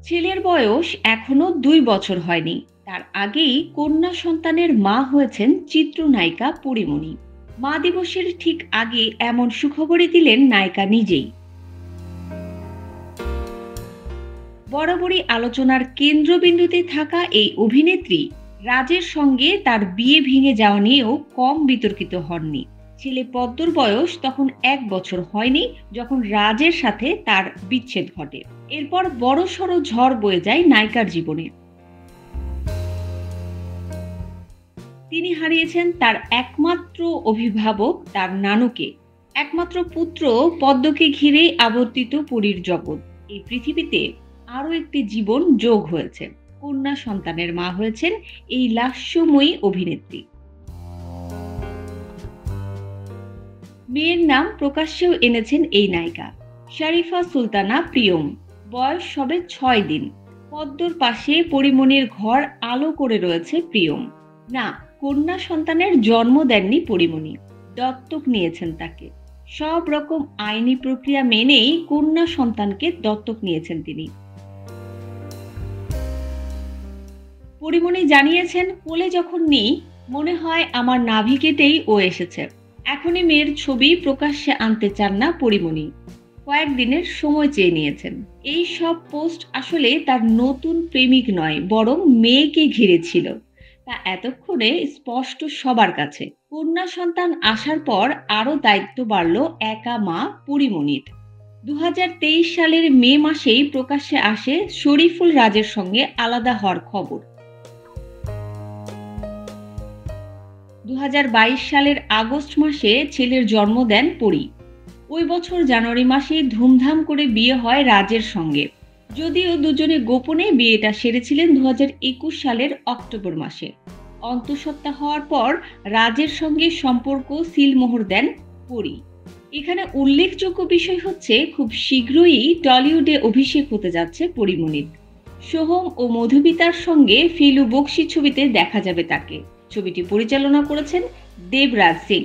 ছেলের বয়স এখনো ২ বছর হয়নি। তার আগেই কন্যা সন্তানের মা হয়েছেন চিত্রনায়িকা পরীমণি। মা দিবসের ঠিক আগে এমন সুখবরই দিলেন নায়িকা নিজেই। বরাবরই আলোচনার কেন্দ্রবিন্দুতে থাকা এই অভিনেত্রী রাজের সঙ্গে তার বিয়ে ভেঙে যাওয়া নিয়েও কম বিতর্কিত হননি। ছেলে পদ্মর বয়স তখন ১ বছর হয়নি যখন রাজের সাথে তার বিচ্ছেদ ঘটে। এরপর বড়সড় ঝড় বয়ে যায় নায়িকার জীবনে। তিনি হারিয়েছেন তার একমাত্র অভিভাবক, তার নানুকে। একমাত্র পুত্র পদ্মকে ঘিরেই আবর্তিত পুরীর জগৎ। এই পৃথিবীতে আরও একটি জীবন যোগ হয়েছে। কন্যা সন্তানের মা হয়েছেন এই লাস্যময়ী অভিনেত্রী। মেয়ের নাম প্রকাশ্যেও এনেছেন এই নায়িকা, শরীফা সুলতানা প্রিয়ম। বয়স সবে ৬ দিন। পদ্মর পাশে পরীমণির ঘর আলো করে রয়েছে প্রিয়ম। না, কন্যা সন্তানের জন্ম দেননি পরীমণি, দত্তক নিয়েছেন তাকে। সব রকম আইনি প্রক্রিয়া মেনেই কন্যা সন্তানকে দত্তক নিয়েছেন তিনি। পরীমণি জানিয়েছেন, কোলে যখন নেই মনে হয় আমার নাভি কেটেই ও এসেছে। এখনই মেয়ের ছবি প্রকাশ্যে আনতে চান না পরীমণি। কয়েকদিনের সময় চেয়ে নিয়েছেন। এই সব পোস্ট আসলে তার নতুন প্রেমিক নয়, বরং মেয়েকে ঘিরে ছিল। তা এতক্ষণে স্পষ্ট সবার কাছে। কন্যা সন্তান আসার পর আরও দায়িত্ব বাড়ল একা মা পরীমণির। ২০২৩ সালের মে মাসেই প্রকাশ্যে আসে শরীফুল রাজের সঙ্গে আলাদা হওয়ার খবর। ২০২২ সালের আগস্ট মাসে ছেলের জন্ম দেন পরী। ওই বছর জানুয়ারি মাসে ধুমধাম করে বিয়ে হয় রাজের সঙ্গে। যদিও দুজনে গোপনে বিয়েটা সেরেছিলেন ২০২১ সালের অক্টোবর মাসে। অন্তঃসত্ত্বা হওয়ার পর রাজের সঙ্গে সম্পর্ক সিলমোহর দেন পরী। এখানে উল্লেখযোগ্য বিষয় হচ্ছে, খুব শীঘ্রই টলিউডে অভিষেক হতে যাচ্ছে পরীমণির। সোহম ও মধুমিতার সঙ্গে ফিলু বক্সি ছবিতে দেখা যাবে তাকে। ছবিটি পরিচালনা করেছেন দেবরাজ সিং।